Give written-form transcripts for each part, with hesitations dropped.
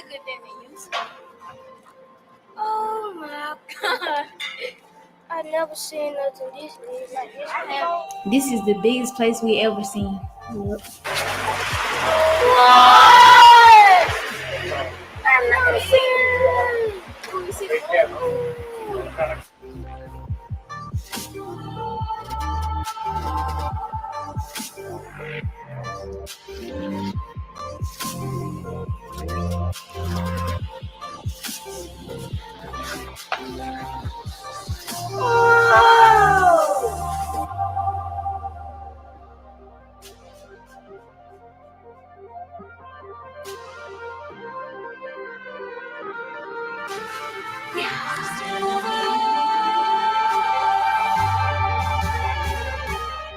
Good than they used to. Oh my god. I never seen nothing this big like this. This is the biggest place we ever seen. What? I never seen it. Let me see the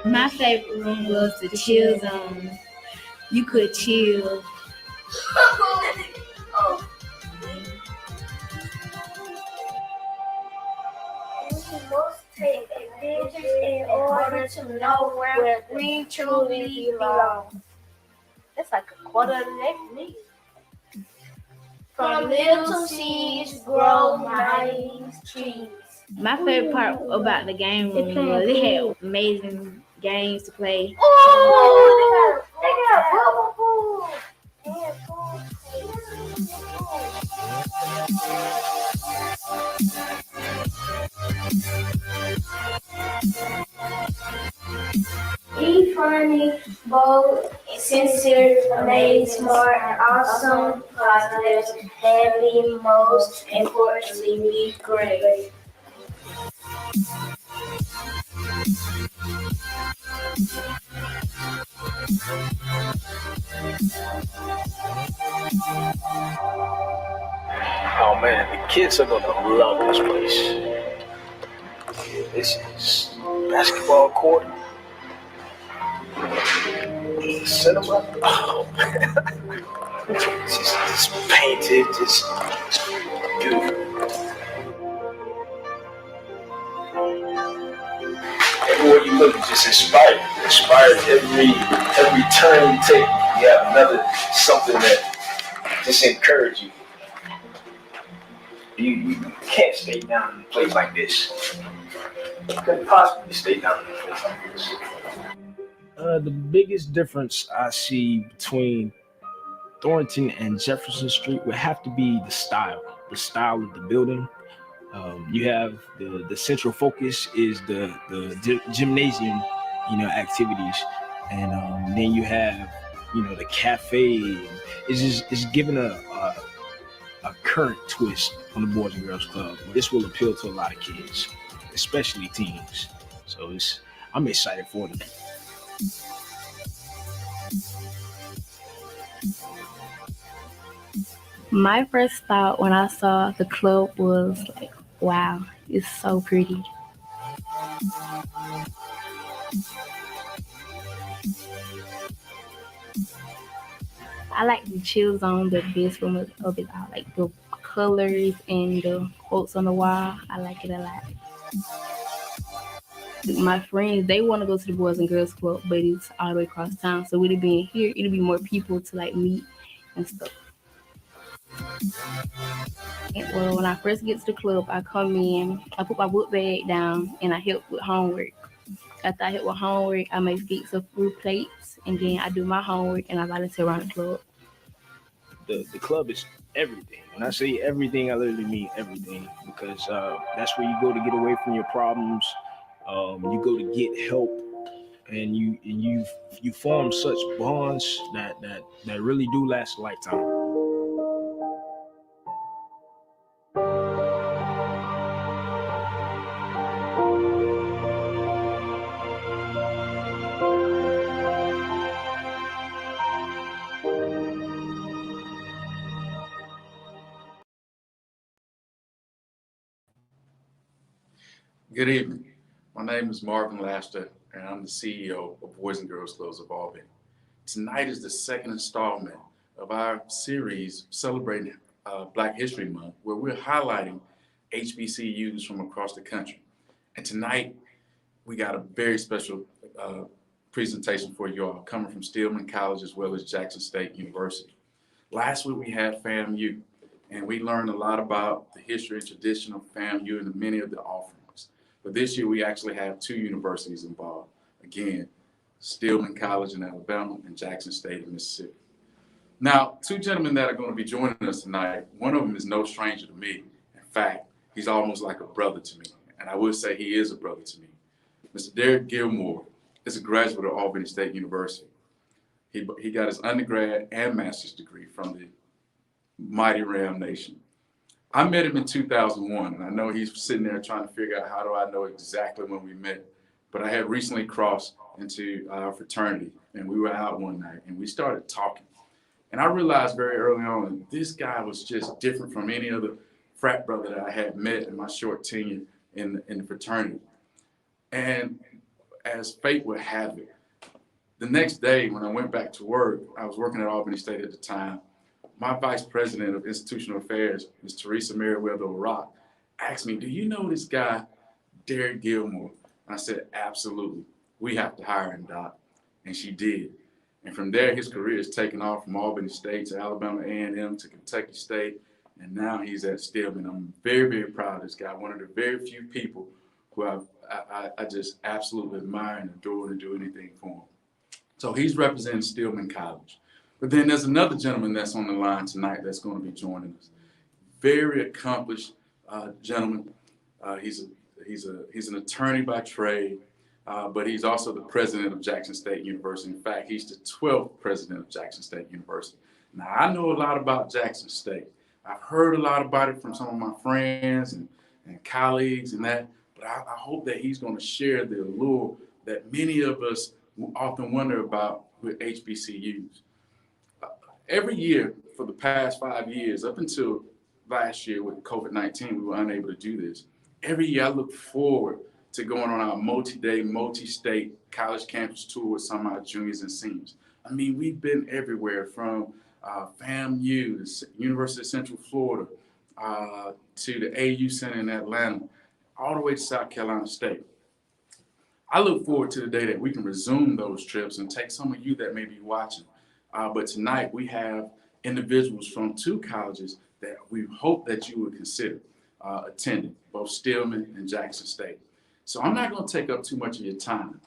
My favorite room was the chill zone. You could chill. Must take a vision in order to know where we truly belong. That's like a quarter of the next me. From little seeds grow mighty trees. My favorite part about the game room was it had amazing games to play. Oh, they got bubble pool. Be funny, bold, sincere, amazing, smart, awesome, positive, heavy, most importantly, be great. Oh man, the kids are gonna love this place. This is basketball court, cinema. Oh man, it's painted, just beautiful. Everywhere you look, it's just inspired. Inspired every turn you take. You have another something that just encourages you. You can't stay down in a place like this. You couldn't possibly stay down in a place like this. The biggest difference I see between Thornton and Jefferson Street would have to be the style of the building. You have the central focus is the gymnasium, activities, and then you have the cafe. It's given a current twist on the Boys and Girls Club. This will appeal to a lot of kids, especially teens. So I'm excited for them. My first thought when I saw the club was like, wow, it's so pretty. I like the chill zone the best from of it all, like the colors and the quotes on the wall. I like it a lot. My friends, they want to go to the Boys and Girls Club, but it's all the way across town. So with it being here, it'll be more people to like meet and stuff. And, well, when I first get to the club, I come in, I put my book bag down, and I help with homework. After I help with homework, I may fix a few plates, and then I do my homework, and I volunteer around the club. The club is everything. When I say everything, I literally mean everything, because that's where you go to get away from your problems. You go to get help, and you form such bonds that really do last a lifetime. Good evening. My name is Marvin Laster, and I'm the CEO of Boys and Girls Clubs of Albany. Tonight is the second installment of our series celebrating Black History Month, where we're highlighting HBCUs from across the country. And tonight, we got a very special presentation for you all, coming from Stillman College as well as Jackson State University. Last week we had FAMU, and we learned a lot about the history and tradition of FAMU and many of the offerings. But this year we actually have 2 universities involved. Again, Stillman College in Alabama and Jackson State in Mississippi. Now, 2 gentlemen that are going to be joining us tonight, one of them is no stranger to me. In fact, he's almost like a brother to me. And I would say he is a brother to me. Mr. Derek Gilmore is a graduate of Albany State University. He got his undergrad and master's degree from the mighty Ram Nation. I met him in 2001, and I know he's sitting there trying to figure out how do I know exactly when we met. But I had recently crossed into our fraternity, and we were out one night, and we started talking. And I realized very early on that this guy was just different from any other frat brother that I had met in my short tenure in the fraternity. And as fate would have it, the next day when I went back to work, I was working at Albany State at the time, my vice president of institutional affairs, Ms. Teresa Merriweather Rock, asked me, do you know this guy, Derek Gilmore? And I said, absolutely. We have to hire him, Doc. And she did. And from there, his career has taken off from Albany State to Alabama A&M to Kentucky State, and now he's at Stillman. I'm very, very proud of this guy. One of the very few people who I just absolutely admire and adore and do anything for him. So he's representing Stillman College. But then there's another gentleman that's on the line tonight that's going to be joining us. Very accomplished gentleman. He's an attorney by trade. But he's also the president of Jackson State University. In fact, he's the 12th president of Jackson State University. Now, I know a lot about Jackson State. I've heard a lot about it from some of my friends and colleagues and that, but I hope that he's going to share the allure that many of us often wonder about with HBCUs. Every year for the past 5 years, up until last year with COVID-19, we were unable to do this. Every year I look forward to going on our multi-day, multi-state college campus tour with some of our juniors and seniors. I mean, we've been everywhere from FAMU, the University of Central Florida, to the AU Center in Atlanta, all the way to South Carolina State. I look forward to the day that we can resume those trips and take some of you that may be watching. But tonight we have individuals from 2 colleges that we hope that you would consider attending, both Stillman and Jackson State. So I'm not going to take up too much of your time,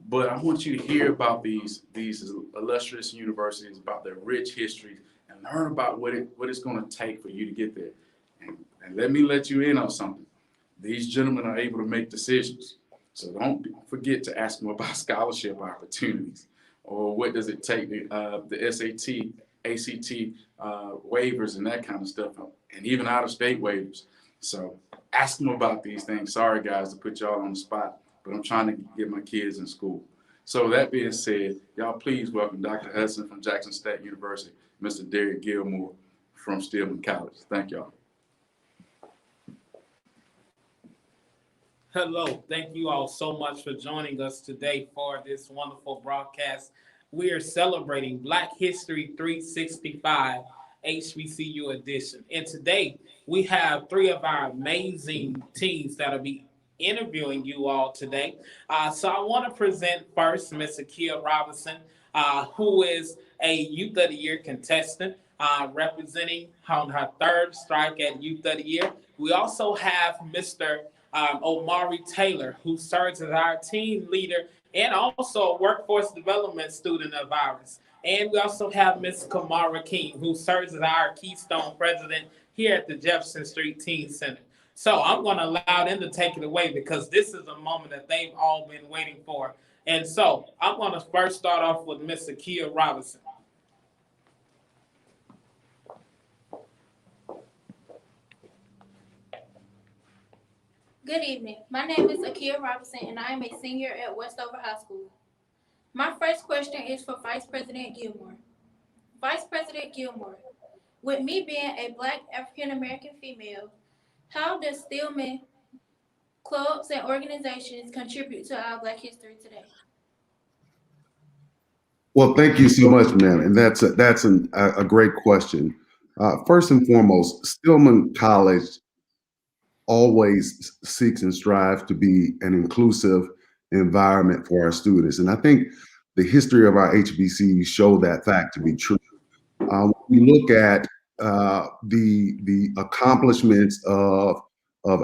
but I want you to hear about these illustrious universities, about their rich histories, and learn about what it's going to take for you to get there. And let me let you in on something. These gentlemen are able to make decisions. So don't forget to ask them about scholarship opportunities, or what does it take, the SAT, ACT waivers and that kind of stuff, and even out-of-state waivers. So ask them about these things. Sorry, guys, to put y'all on the spot, but I'm trying to get my kids in school. So that being said, y'all please welcome Dr. Hudson from Jackson State University, Mr. Derek Gilmore from Stillman College. Thank y'all. Hello, thank you all so much for joining us today for this wonderful broadcast. We are celebrating Black History 365 HBCU Edition. And today we have 3 of our amazing teams that will be interviewing you all today. So I want to present first Ms. Akia Robinson, who is a Youth of the Year contestant, representing on her 3rd strike at Youth of the Year. We also have Mr. Omari Taylor, who serves as our team leader and also a workforce development student of ours. And we also have Ms. Kamara King, who serves as our Keystone president here at the Jefferson Street Teen Center. So I'm going to allow them to take it away because this is a moment that they've all been waiting for. And so I'm going to first start off with Ms. Akia Robinson. Good evening. My name is Akia Robinson, and I am a senior at Westover High School. My first question is for Vice President Gilmore. Vice President Gilmore, with me being a Black African-American female, how does Stillman clubs and organizations contribute to our Black history today? Well, thank you so much, ma'am. And that's a great question. First and foremost, Stillman College always seeks and strives to be an inclusive environment for our students. And I think the history of our HBCUs show that fact to be true. we look at the accomplishments of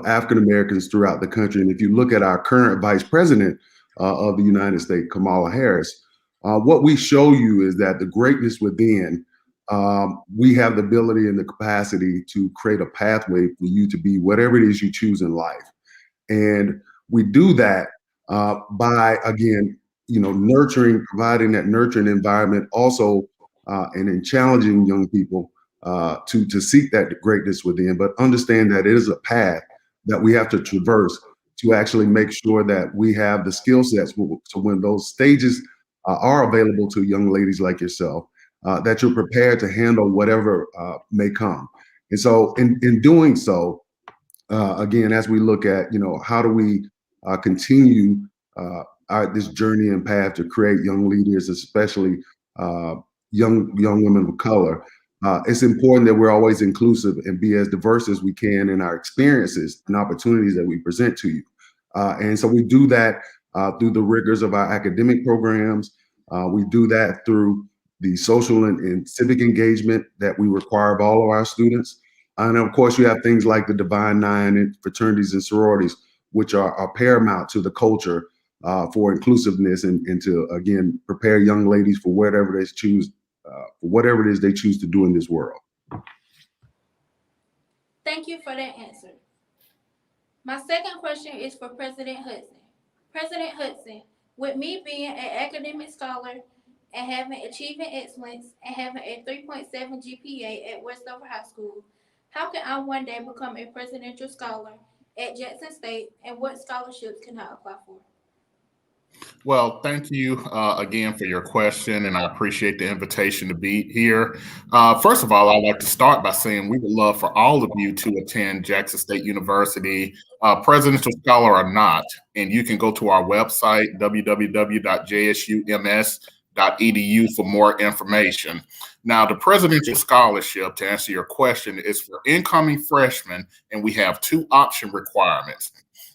African Americans throughout the country, and if you look at our current Vice President of the United States, Kamala Harris, what we show you is that the greatness within, we have the ability and the capacity to create a pathway for you to be whatever it is you choose in life. And we do that by, again, providing that nurturing environment, also, and in challenging young people to seek that greatness within, but understand that it is a path that we have to traverse to actually make sure that we have the skill sets. So when those stages are available to young ladies like yourself, that you're prepared to handle whatever may come. And so in doing so, again, as we look at, how do we continue this journey and path to create young leaders, especially young women of color, it's important that we're always inclusive and be as diverse as we can in our experiences and opportunities that we present to you. And so we do that through the rigors of our academic programs. We do that through the social and civic engagement that we require of all of our students. And of course, you have things like the Divine Nine and fraternities and sororities, which are paramount to the culture for inclusiveness and to, again, prepare young ladies for whatever they choose, whatever it is they choose to do in this world. Thank you for that answer. My second question is for President Hudson. President Hudson, with me being an academic scholar and having achieving excellence and having a 3.7 GPA at Westover High School, how can I one day become a presidential scholar at Jackson State, and what scholarships can I apply for? Well, thank you again for your question, and I appreciate the invitation to be here. First of all, I'd like to start by saying we would love for all of you to attend Jackson State University, presidential scholar or not, and you can go to our website, www.jsums.edu, for more information. Now, the presidential scholarship, to answer your question, is for incoming freshmen, and we have two option requirements.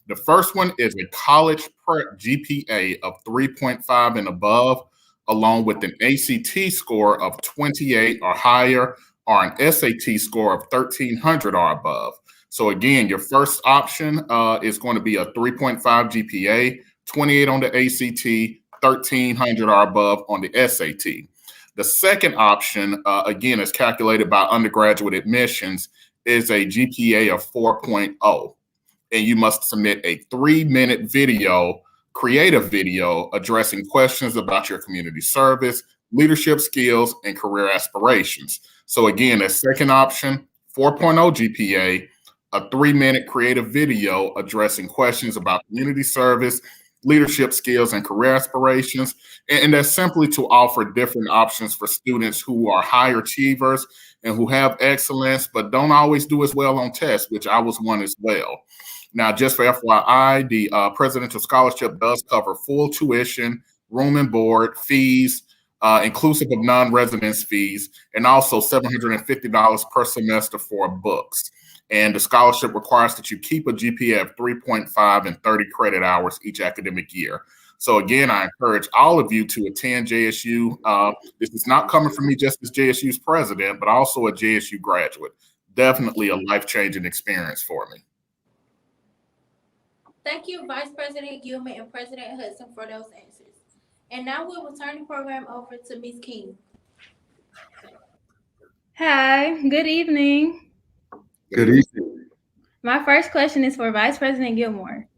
The first one is a college prep GPA of 3.5 and above, along with an ACT score of 28 or higher, or an SAT score of 1,300 or above. So again, your first option is going to be a 3.5 GPA, 28 on the ACT, 1,300 or above on the SAT. The second option, again, is calculated by undergraduate admissions, is a GPA of 4.0. And you must submit a 3-minute video, creative video, addressing questions about your community service, leadership skills, and career aspirations. So again, a second option, 4.0 GPA, a 3-minute creative video addressing questions about community service, leadership skills, and career aspirations. And that's simply to offer different options for students who are high achievers and who have excellence, but don't always do as well on tests, which I was one as well. Now, just for FYI, the presidential scholarship does cover full tuition, room and board, fees, inclusive of non-residence fees, and also $750 per semester for books. And the scholarship requires that you keep a GPA of 3.5 and 30 credit hours each academic year. So again, I encourage all of you to attend JSU. This is not coming from me just as JSU's president, but also a JSU graduate. Definitely a life-changing experience for me. Thank you, Vice President Gilman and President Hudson, for those answers. And now we will turn the program over to Ms. King. Hi, good evening. Good evening. My first question is for Vice President Gilmore.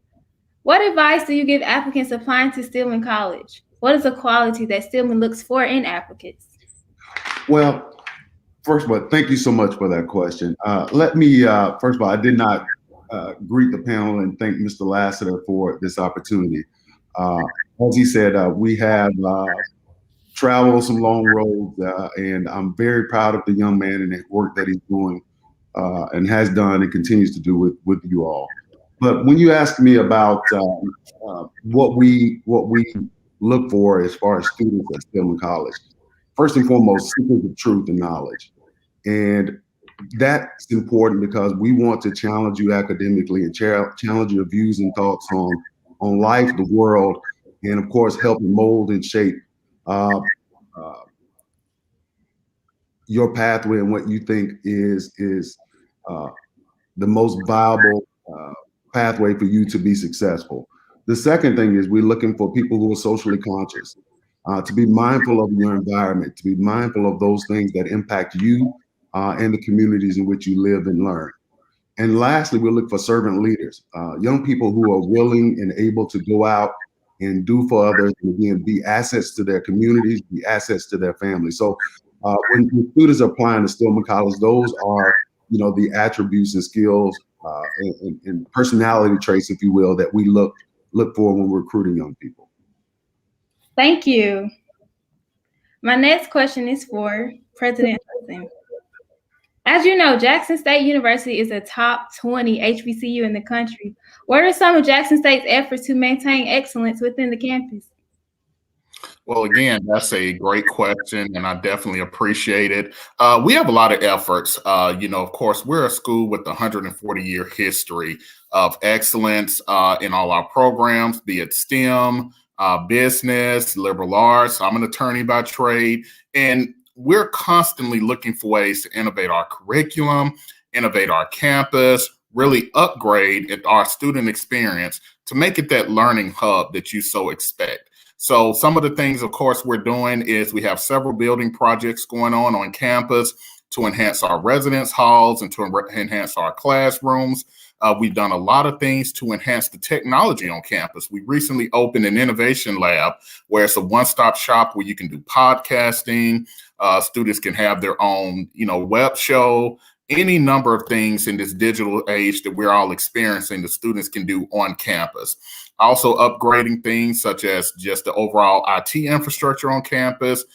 What advice do you give applicants applying to Stillman College? What is a quality that Stillman looks for in applicants? Well, first of all, thank you so much for that question. Let me, first of all, I did not greet the panel and thank Mr. Lassiter for this opportunity. As he said, we have traveled some long roads, and I'm very proud of the young man and the work that he's doing and has done and continues to do with you all. But when you ask me about what we look for as far as students at Stillman College, first and foremost, seekers of truth and knowledge. And that's important because we want to challenge you academically and challenge your views and thoughts on life, the world, and of course, help mold and shape your pathway and what you think is the most viable pathway for you to be successful. The second thing is we're looking for people who are socially conscious, to be mindful of your environment, to be mindful of those things that impact you and the communities in which you live and learn. And lastly, we look for servant leaders, young people who are willing and able to go out and do for others, and again, be assets to their communities, be assets to their families. So when students are applying to Stillman College, those are, the attributes and skills and personality traits, if you will, that we look for when we're recruiting young people. Thank you. My next question is for President Hudson. As you know, Jackson State University is a top 20 HBCU in the country. What are some of Jackson State's efforts to maintain excellence within the campus? Well, again, that's a great question, and I definitely appreciate it. We have a lot of efforts. Of course, we're a school with a 140-year history of excellence in all our programs, be it STEM, business, liberal arts. I'm an attorney by trade, and we're constantly looking for ways to innovate our curriculum, innovate our campus, really upgrade our student experience to make it that learning hub that you so expect. So some of the things, of course, we're doing is we have several building projects going on campus to enhance our residence halls and to enhance our classrooms. We've done a lot of things to enhance the technology on campus. We recently opened an innovation lab where it's a one-stop shop where you can do podcasting. Students can have their own, web show, any number of things in this digital age that we're all experiencing that students can do on campus. Also upgrading things such as just the overall IT infrastructure on campus,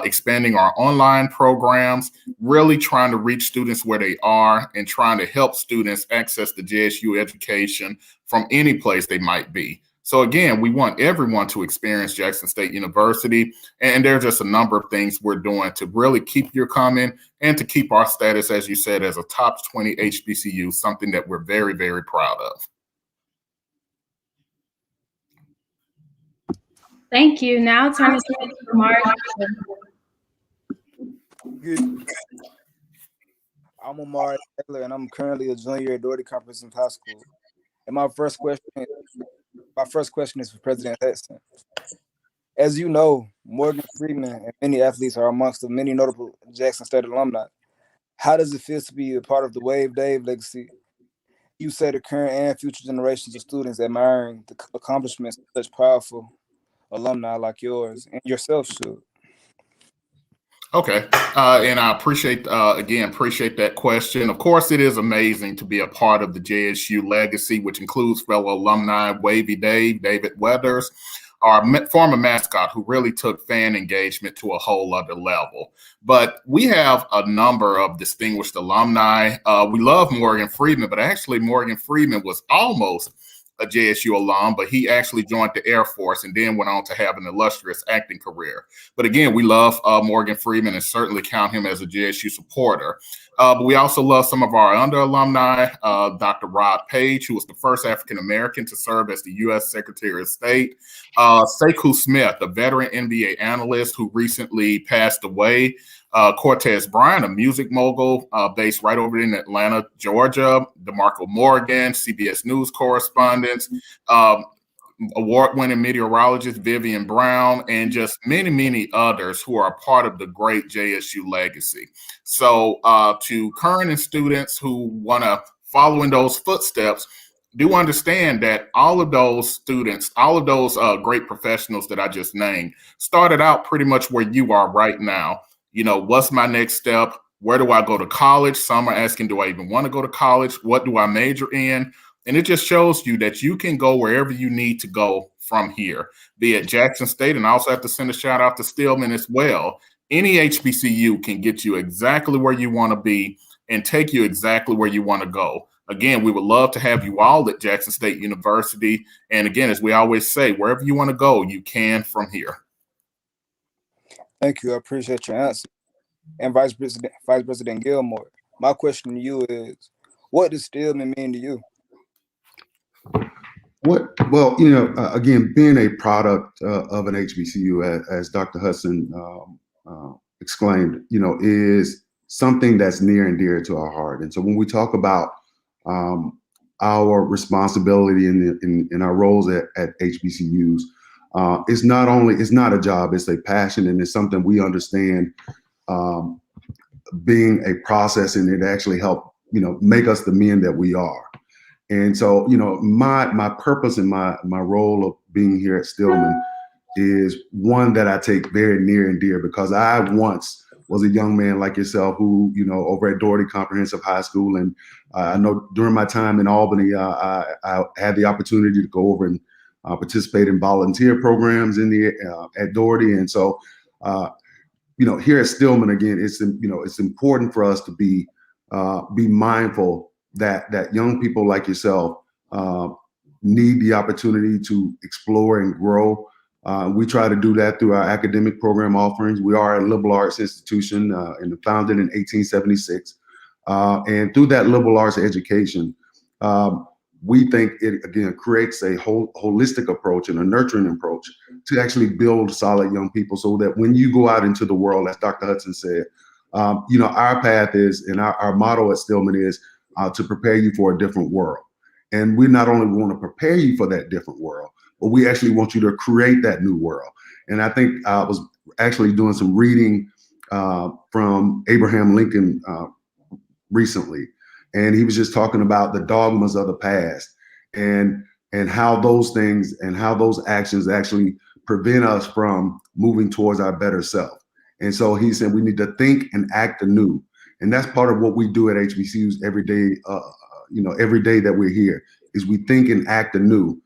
expanding our online programs, really trying to reach students where they are and trying to help students access the JSU education from any place they might be. So again, we want everyone to experience Jackson State University, and there's just a number of things we're doing to really keep you coming and to keep our status, as you said, as a top 20 HBCU, something that we're very, very proud of. Thank you. Now turn it to Mark. Good. I'm Amari Taylor, and I'm currently a junior at Doherty Comprehensive High School. And my first question is for President Hudson. As you know, Morgan Freeman and many athletes are amongst the many notable Jackson State alumni. How does it feel to be a part of the Wave Dave legacy? You say the current and future generations of students admiring the accomplishments of such powerful alumni like yours and yourself should. Okay. And I appreciate that question. Of course, it is amazing to be a part of the JSU legacy, which includes fellow alumni Wavy Dave, David Weathers, our former mascot, who really took fan engagement to a whole other level. But we have a number of distinguished alumni. We love Morgan Freeman, but actually Morgan Freeman was almost a JSU alum, but he actually joined the Air Force and then went on to have an illustrious acting career. But again, we love Morgan Freeman and certainly count him as a JSU supporter. But we also love some of our under alumni, Dr. Rod Page, who was the first African-American to serve as the U.S. Secretary of State. Sekou Smith, a veteran NBA analyst who recently passed away. Cortez Bryant, a music mogul based right over in Atlanta, Georgia. DeMarco Morgan, CBS News correspondent, award-winning meteorologist Vivian Brown, and just many, many others who are part of the great JSU legacy. So to current students who want to follow in those footsteps, do understand that all of those students, all of those great professionals that I just named, started out pretty much where you are right now. What's my next step? Where do I go to college? Some are asking, do I even want to go to college? What do I major in? And it just shows you that you can go wherever you need to go from here, be it Jackson State. And I also have to send a shout out to Stillman as well. Any HBCU can get you exactly where you want to be and take you exactly where you want to go. Again, we would love to have you all at Jackson State University. And again, as we always say, wherever you want to go, you can from here. Thank you. I appreciate your answer. And Vice President Gilmore, my question to you is, what does Stillman mean to you? Well, again, being a product of an HBCU, as Dr. Hudson exclaimed, is something that's near and dear to our heart. And so when we talk about our responsibility in our roles at HBCUs, it's not a job, it's a passion, and it's something we understand being a process, and it actually helped, make us the men that we are. And so, my purpose and my role of being here at Stillman is one that I take very near and dear, because I once was a young man like yourself who, over at Doherty Comprehensive High School. And I know during my time in Albany, I had the opportunity to go over and participate in volunteer programs at Doherty. And so, here at Stillman, again, it's important for us to be mindful that young people like yourself need the opportunity to explore and grow. We try to do that through our academic program offerings. We are a liberal arts institution and founded in 1876. And through that liberal arts education, we think it, again, creates a holistic approach and a nurturing approach to actually build solid young people, so that when you go out into the world, as Dr. Hudson said, our path is, and our motto at Stillman is to prepare you for a different world. And we not only want to prepare you for that different world, but we actually want you to create that new world. And I think I was actually doing some reading from Abraham Lincoln recently, and he was just talking about the dogmas of the past and how those things and how those actions actually prevent us from moving towards our better self. And so he said we need to think and act anew. And that's part of what we do at HBCUs every day. Every day that we're here is we think and act anew.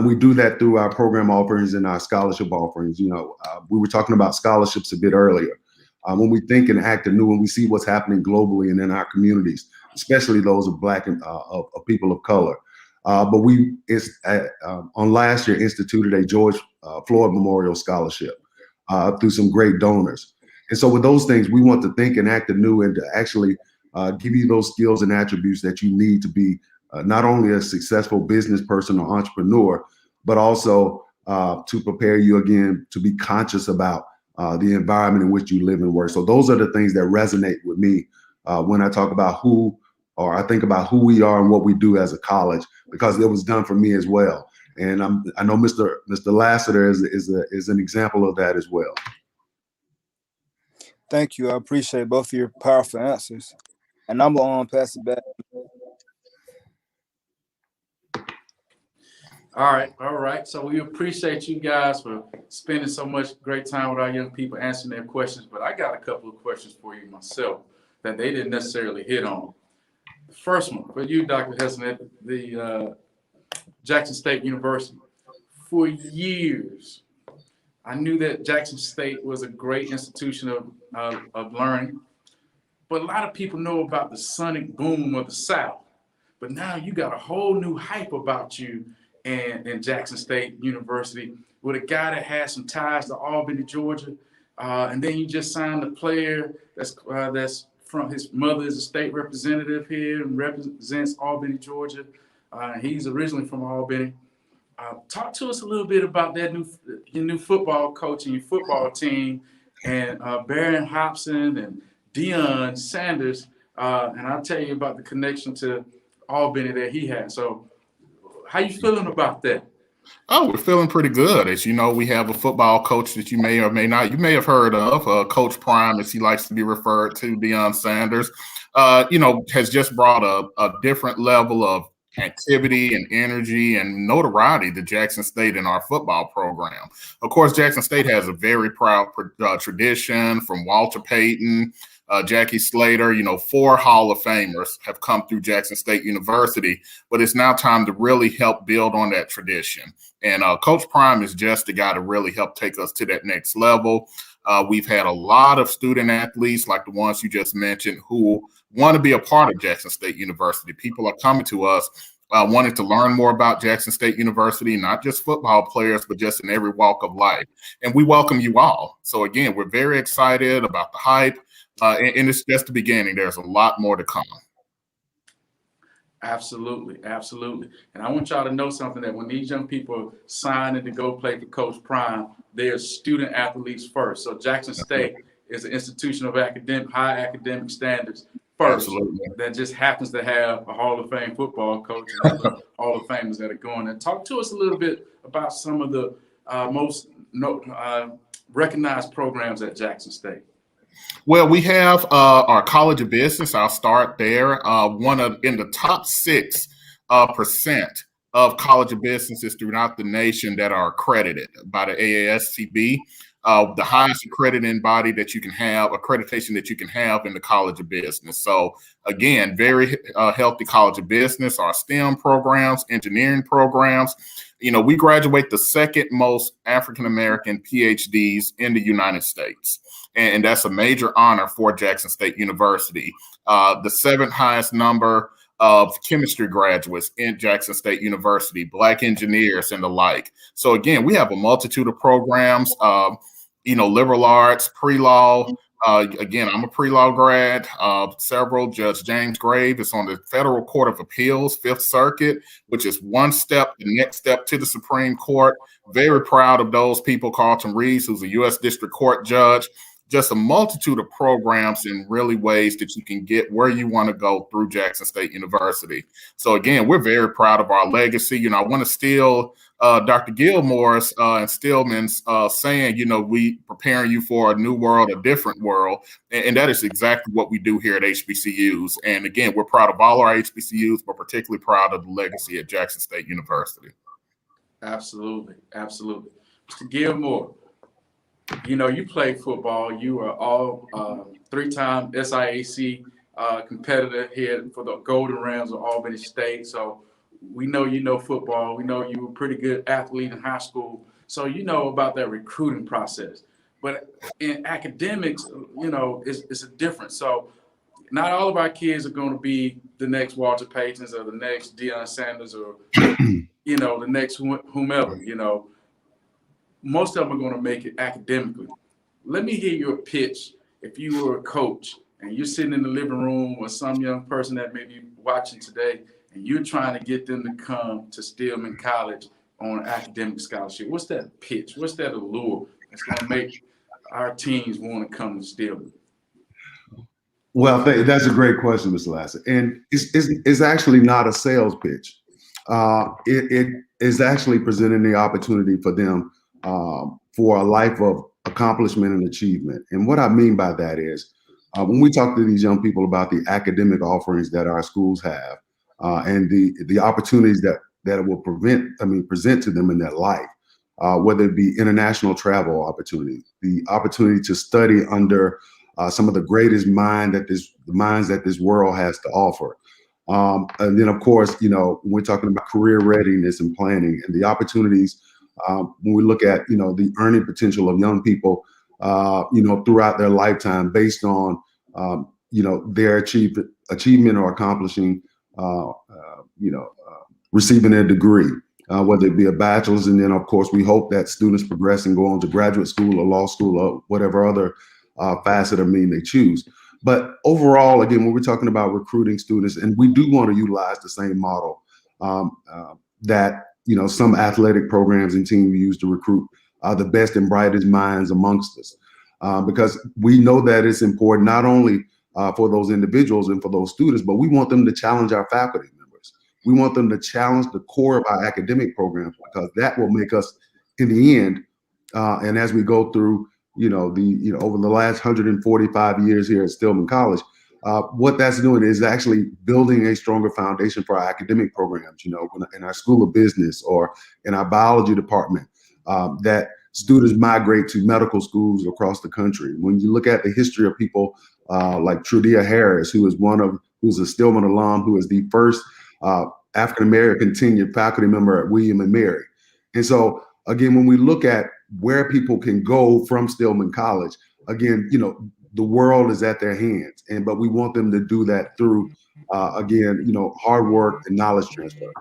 We do that through our program offerings and our scholarship offerings. We were talking about scholarships a bit earlier. When we think and act anew, and we see what's happening globally and in our communities, especially those of Black and of people of color. But we on last year instituted a George Floyd Memorial Scholarship through some great donors. And so with those things, we want to think and act anew, and to actually give you those skills and attributes that you need to be not only a successful business person or entrepreneur, but also to prepare you, again, to be conscious about the environment in which you live and work. So those are the things that resonate with me when I talk about I think about who we are and what we do as a college, because it was done for me as well. And I know Mr. Lassiter is an example of that as well. Thank you. I appreciate both of your powerful answers. And I'm going to pass it back. All right. So we appreciate you guys for spending so much great time with our young people, answering their questions. But I got a couple of questions for you myself that they didn't necessarily hit on. The first one for you, Dr. Hudson, at the Jackson State University. For years, I knew that Jackson State was a great institution of learning, but a lot of people know about the sonic boom of the South. But now you got a whole new hype about you and Jackson State University, with a guy that has some ties to Albany, Georgia, and then you just signed a player that's from his mother is a state representative here and represents Albany, Georgia. He's originally from Albany. Talk to us a little bit about that your new football coach and your football team, and Barron Hobson and Deion Sanders, and I'll tell you about the connection to Albany that he had. So how you feeling about that? Oh, we're feeling pretty good. As you know, we have a football coach that you may or may not, you may have heard of, Coach Prime, as he likes to be referred to, Deion Sanders, has just brought a different level of activity and energy and notoriety to Jackson State in our football program. Of course, Jackson State has a very proud tradition from Walter Payton, Jackie Slater. 4 Hall of Famers have come through Jackson State University, but it's now time to really help build on that tradition. And Coach Prime is just the guy to really help take us to that next level. We've had a lot of student athletes like the ones you just mentioned who want to be a part of Jackson State University. People are coming to us wanting to learn more about Jackson State University, not just football players, but just in every walk of life. And we welcome you all. So again, we're very excited about the hype. And it's just the beginning. There's a lot more to come. Absolutely. And I want y'all to know something, that when these young people sign in to go play for Coach Prime, they are student athletes first. So Jackson State is an institution of high academic standards first. Absolutely. That just happens to have a Hall of Fame football coach and other Hall of Famers that are going. And talk to us a little bit about some of the most recognized programs at Jackson State. Well, we have our College of Business. I'll start there. In the top 6% of College of Businesses throughout the nation that are accredited by the AASCB. The highest accrediting body that you can have, accreditation that you can have in the College of Business. So again, very healthy College of Business, our STEM programs, engineering programs. We graduate the second most African-American PhDs in the United States. And that's a major honor for Jackson State University. The 7th highest number of chemistry graduates in Jackson State University, Black engineers and the like. So again, we have a multitude of programs, liberal arts, pre-law. Again, I'm a pre-law grad. Judge James Grave is on the Federal Court of Appeals, 5th Circuit, which is the next step to the Supreme Court. Very proud of those people. Carlton Reeves, who's a U.S. District Court judge. Just a multitude of programs and really ways that you can get where you want to go through Jackson State University. So again, we're very proud of our legacy. I want to steal Dr. Gilmore's and Stillman's saying, we preparing you for a new world, a different world. And that is exactly what we do here at HBCUs. And again, we're proud of all our HBCUs, but particularly proud of the legacy at Jackson State University. Absolutely. Absolutely. Mr. Gilmore, you played football. You are all 3-time SIAC competitor here for the Golden Rams of Albany State. So we know you know football. We know you were a pretty good athlete in high school. So you know about that recruiting process. But in academics, it's a difference. So not all of our kids are going to be the next Walter Paytons or the next Deion Sanders or, the next whomever, Most of them are going to make it academically. Let me hear your pitch. If you were a coach and you're sitting in the living room with some young person that may be watching today, and you're trying to get them to come to Stillman College on an academic scholarship, what's that pitch? What's that allure that's going to make our teams want to come to Stillman? Well, that's a great question, Mr. Lasser. And it's actually not a sales pitch. It is actually presenting the opportunity for them for a life of accomplishment and achievement. And what I mean by that is when we talk to these young people about the academic offerings that our schools have and the opportunities that it will present to them in their life, whether it be international travel opportunities, the opportunity to study under some of the greatest minds that this world has to offer. And then, of course, when we're talking about career readiness and planning and the opportunities, when we look at, the earning potential of young people, throughout their lifetime based on, their achievement or accomplishing, receiving a degree, whether it be a bachelor's. And then, of course, we hope that students progress and go on to graduate school or law school or whatever other facet or mean they choose. But overall, again, when we're talking about recruiting students, and we do want to utilize the same model that some athletic programs and teams use to recruit the best and brightest minds amongst us, because we know that it's important not only for those individuals and for those students, but we want them to challenge our faculty members. We want them to challenge the core of our academic programs, because that will make us, in the end, and as we go through, over the last 145 years here at Stillman College, what that's doing is actually building a stronger foundation for our academic programs, in our School of Business or in our biology department, that students migrate to medical schools across the country. When you look at the history of people like Trudia Harris, who's a Stillman alum, who is the first African-American tenured faculty member at William and Mary. And so, again, when we look at where people can go from Stillman College, again, the world is at their hands, but we want them to do that through, again, hard work and knowledge transfer.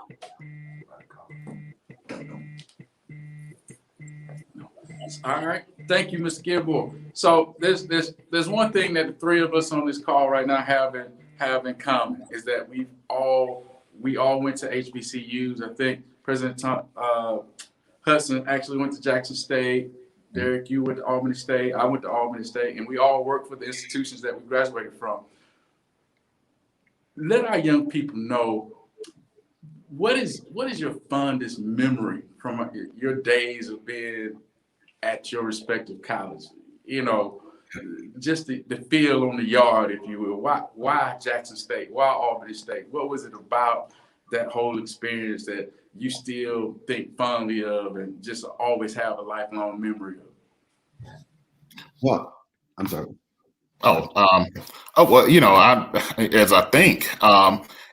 All right, thank you, Mr. Gilmore. So there's one thing that the three of us on this call right now have in common, is that we all went to HBCUs. I think President Hudson actually went to Jackson State. Derek, you went to Albany State, I went to Albany State, and we all work for the institutions that we graduated from. Let our young people know, what is your fondest memory from your days of being at your respective college? You know, just the feel on the yard, if you will. Why Jackson State? Why Albany State? What was it about that whole experience that you still think fondly of and just always have a lifelong memory of? Well, I'm sorry. Well, I think,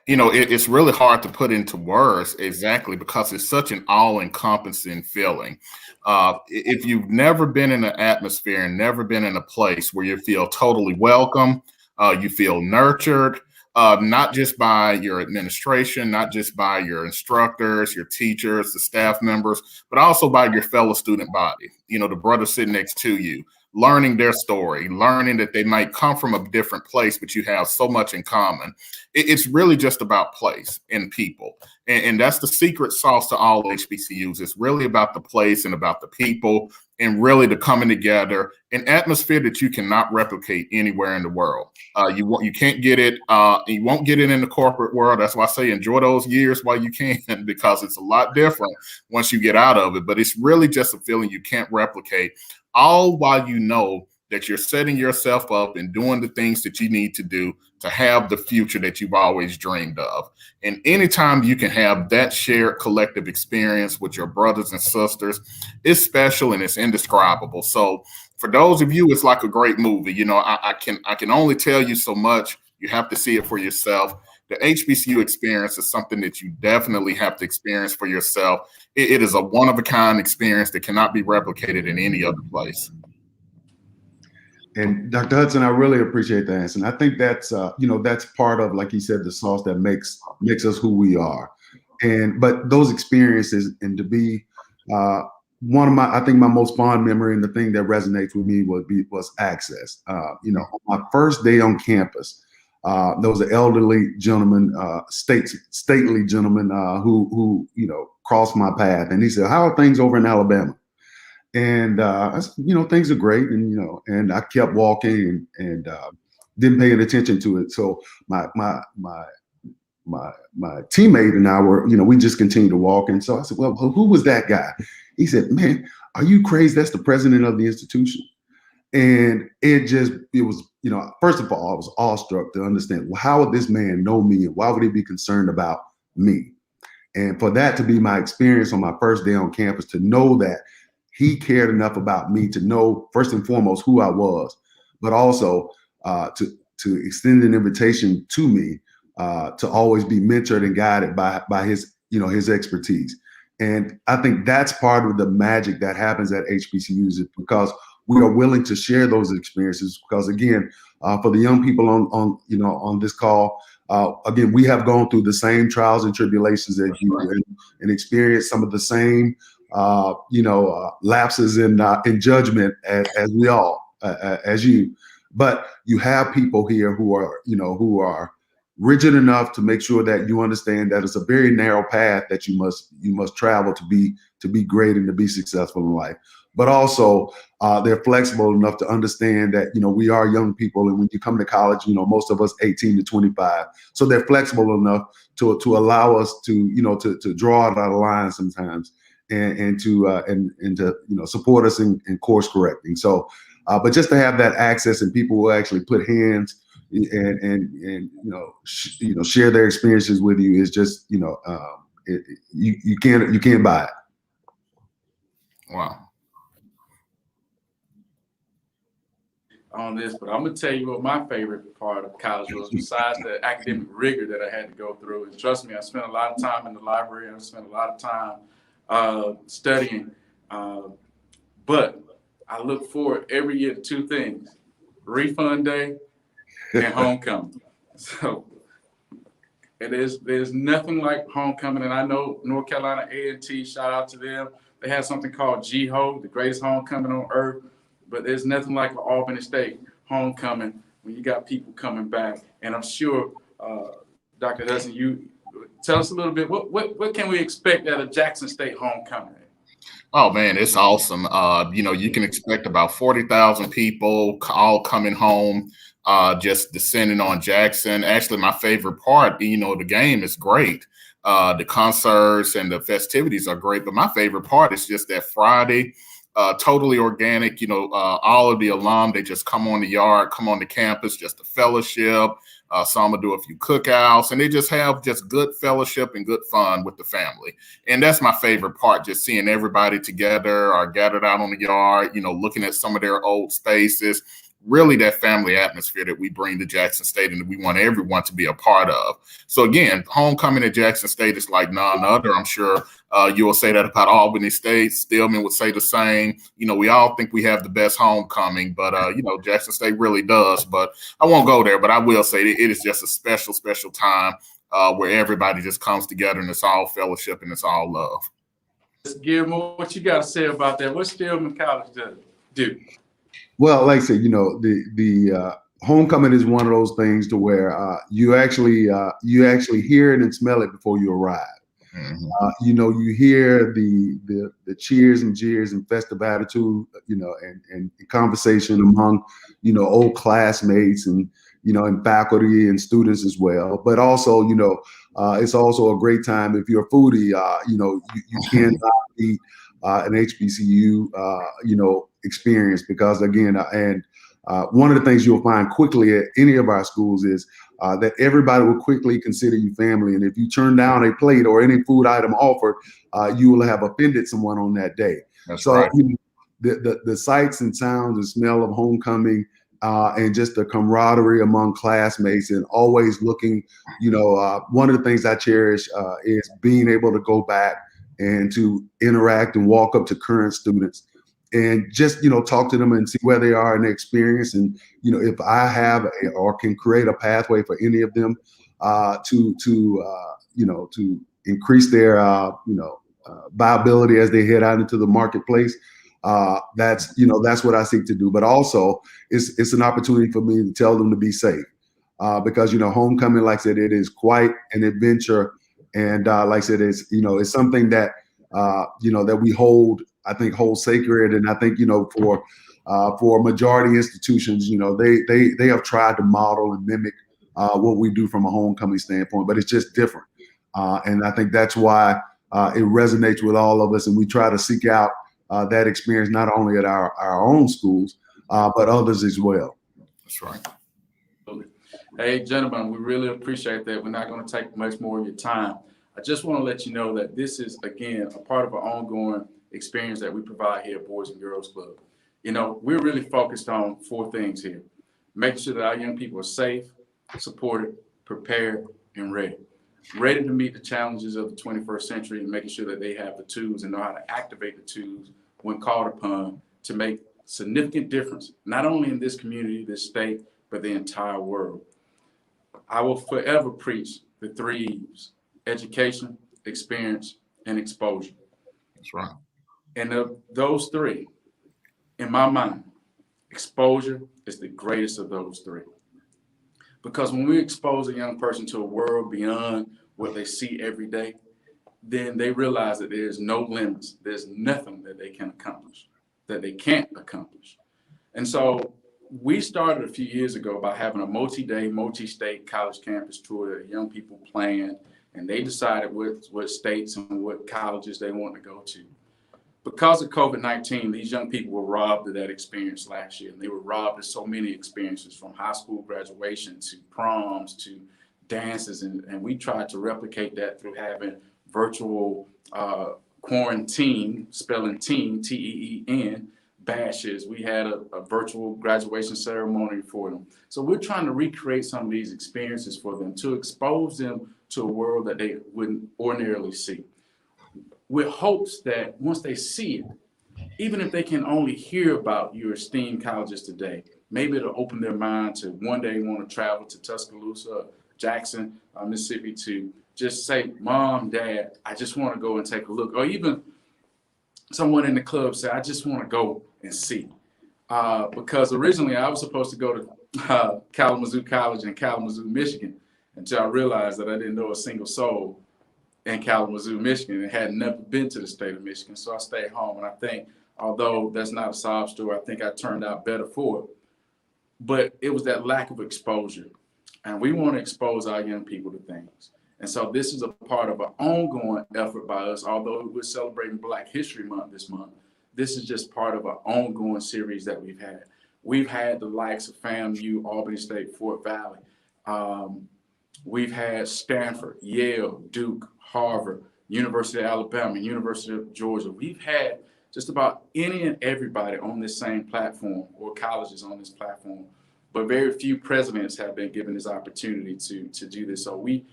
it's really hard to put into words exactly because it's such an all-encompassing feeling. If you've never been in an atmosphere and never been in a place where you feel totally welcome, you feel nurtured, not just by your administration, not just by your instructors, your teachers, the staff members, but also by your fellow student body, the brother sitting next to you, learning their story, learning that they might come from a different place, but you have so much in common. It's really just about place and people. And that's the secret sauce to all HBCUs. It's really about the place and about the people and really the coming together, an atmosphere that you cannot replicate anywhere in the world. You can't get it. You won't get it in the corporate world. That's why I say enjoy those years while you can, because it's a lot different once you get out of it. But it's really just a feeling you can't replicate, all while you know that you're setting yourself up and doing the things that you need to do to have the future that you've always dreamed of. And anytime you can have that shared collective experience with your brothers and sisters, it's special and it's indescribable. So for those of you, it's like a great movie. I can only tell you so much. You have to see it for yourself. The HBCU experience is something that you definitely have to experience for yourself. It is a one-of-a-kind experience that cannot be replicated in any other place. And Dr. Hudson, I really appreciate the answer. And I think that's, that's part of, like you said, the sauce that makes us who we are. But those experiences, and to be I think my most fond memory and the thing that resonates with me was access. On my first day on campus, there was an elderly gentleman, stately gentleman who crossed my path, and he said, "How are things over in Alabama?" And I said, "Things are great." And I kept walking and didn't pay any attention to it. So my teammate and I were, we just continued to walk. And so I said, "Well, who was that guy?" He said, "Man, are you crazy? That's the president of the institution." And it was, first of all, I was awestruck to understand, well, how would this man know me and why would he be concerned about me? And for that to be my experience on my first day on campus, to know that he cared enough about me to know, first and foremost, who I was, but also to extend an invitation to me to always be mentored and guided by his, his expertise. And I think that's part of the magic that happens at HBCUs, is because we are willing to share those experiences. Because again, for the young people on this call, again, we have gone through the same trials and tribulations as you, and experienced some of the same lapses in judgment as we all, as you. But you have people here who are rigid enough to make sure that you understand that it's a very narrow path that you must travel to be great and to be successful in life. But also they're flexible enough to understand that we are young people, and when you come to college, most of us 18 to 25. So they're flexible enough to allow us to draw out our line sometimes, and to support us in course correcting. So, but just to have that access and people who actually put hands and share their experiences with you is just you can't buy it. Wow. On this, but I'm gonna tell you what my favorite part of college was, besides the academic rigor that I had to go through. And trust me, I spent a lot of time in the library, and I spent a lot of time studying. But I look forward every year to two things: refund day and homecoming. So, and there's nothing like homecoming. And I know North Carolina A&T, shout out to them. They have something called GHO, the greatest homecoming on earth. But there's nothing like Albany State homecoming when you got people coming back. And I'm sure, Dr. Hudson, you tell us a little bit, what can we expect at a Jackson State homecoming? Oh man, it's awesome. You can expect about 40,000 people all coming home, just descending on Jackson. Actually, my favorite part, the game is great. The concerts and the festivities are great, but my favorite part is just that Friday, totally organic. All of the alum, they just come on the yard, come on the campus, just a fellowship. Some will do a few cookouts, and they just have just good fellowship and good fun with the family. And that's my favorite part, just seeing everybody together or gathered out on the yard, looking at some of their old spaces. Really that family atmosphere that we bring to Jackson State and that we want everyone to be a part of. So again, homecoming at Jackson State is like none other. I'm sure you will say that about Albany State. Stillman would say the same. We all think we have the best homecoming, but Jackson State really does. But I won't go there, but I will say it is just a special, special time where everybody just comes together and it's all fellowship and it's all love. Gilmore, what you got to say about that? What Stillman College do? Well, like I said, the homecoming is one of those things to where you actually hear it and smell it before you arrive. Mm-hmm. You hear the cheers and jeers and festive attitude, and conversation among, old classmates and, and faculty and students as well. But also, it's also a great time if you're a foodie, you cannot eat an HBCU, experience, because again, one of the things you'll find quickly at any of our schools is that everybody will quickly consider you family. And if you turn down a plate or any food item offered, you will have offended someone on that day. That's so right. The sights and sounds and smell of homecoming and just the camaraderie among classmates and always looking, one of the things I cherish is being able to go back and to interact and walk up to current students and just, talk to them and see where they are in their experience. And, if I have or can create a pathway for any of them to increase their, viability as they head out into the marketplace, that's what I seek to do. But also it's an opportunity for me to tell them to be safe because, homecoming, like I said, it is quite an adventure. And like I said, it's something that, that we hold sacred. And I think, for majority institutions, they have tried to model and mimic what we do from a homecoming standpoint, but it's just different. And I think that's why it resonates with all of us. And we try to seek out that experience, not only at our own schools, but others as well. That's right. Hey, gentlemen, we really appreciate that. We're not going to take much more of your time. I just want to let you know that this is, again, a part of our ongoing experience that we provide here at Boys and Girls Club. We're really focused on 4 things here: making sure that our young people are safe, supported, prepared, and ready to meet the challenges of the 21st century, and making sure that they have the tools and know how to activate the tools when called upon to make significant difference, not only in this community, this state, but the entire world. I will forever preach the 3 E's: education, experience, and exposure. That's right. And of those 3, in my mind, exposure is the greatest of those 3. Because when we expose a young person to a world beyond what they see every day, then they realize that there's no limits. There's nothing that they can accomplish, that they can't accomplish. And so we started a few years ago by having a multi-day, multi-state college campus tour that young people planned, and they decided what states and what colleges they want to go to. Because of COVID-19, these young people were robbed of that experience last year. And they were robbed of so many experiences, from high school graduation to proms to dances. And we tried to replicate that through having virtual quarantine, spelling teen, T-E-E-N, bashes. We had a virtual graduation ceremony for them. So we're trying to recreate some of these experiences for them to expose them to a world that they wouldn't ordinarily see, with hopes that once they see it, even if they can only hear about your esteemed colleges today, maybe it'll open their mind to one day want to travel to Tuscaloosa, Jackson, Mississippi, to just say, Mom, Dad, I just want to go and take a look. Or even someone in the club say, I just want to go and see. Because originally I was supposed to go to Kalamazoo College in Kalamazoo, Michigan, until I realized that I didn't know a single soul in Kalamazoo, Michigan, and had never been to the state of Michigan. So I stayed home. And I think, although that's not a sob story, I think I turned out better for it. But it was that lack of exposure. And we want to expose our young people to things. And so this is a part of an ongoing effort by us, although we're celebrating Black History Month this month. This is just part of an ongoing series that we've had. We've had the likes of FAMU, Albany State, Fort Valley. We've had Stanford, Yale, Duke, Harvard, University of Alabama, University of Georgia. We've had just about any and everybody on this same platform, or colleges on this platform, but very few presidents have been given this opportunity to do this. So we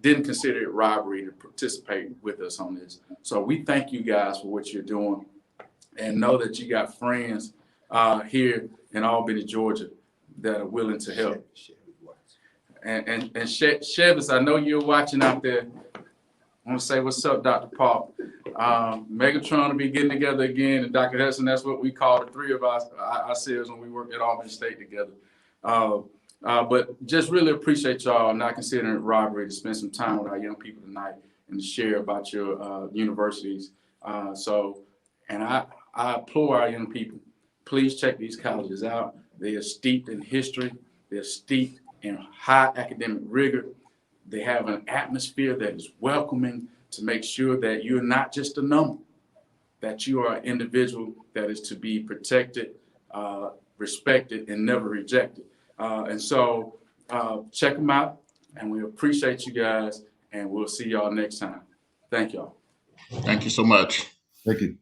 didn't consider it robbery to participate with us on this. So we thank you guys for what you're doing, and know that you got friends here in Albany, Georgia, that are willing to help. And Chevis, I know you're watching out there. I want to say what's up, Dr. Paul. Megatron will be getting together again, and Dr. Hudson, that's what we call the three of ourselves when we work at Albany State together. But just really appreciate y'all not considering it robbery to spend some time with our young people tonight and to share about your universities. And I implore our young people, please check these colleges out. They are steeped in history. They're steeped in high academic rigor. They have an atmosphere that is welcoming to make sure that you're not just a number, that you are an individual that is to be protected, respected, and never rejected. And so check them out, and we appreciate you guys, and we'll see y'all next time. Thank y'all. Thank you so much. Thank you.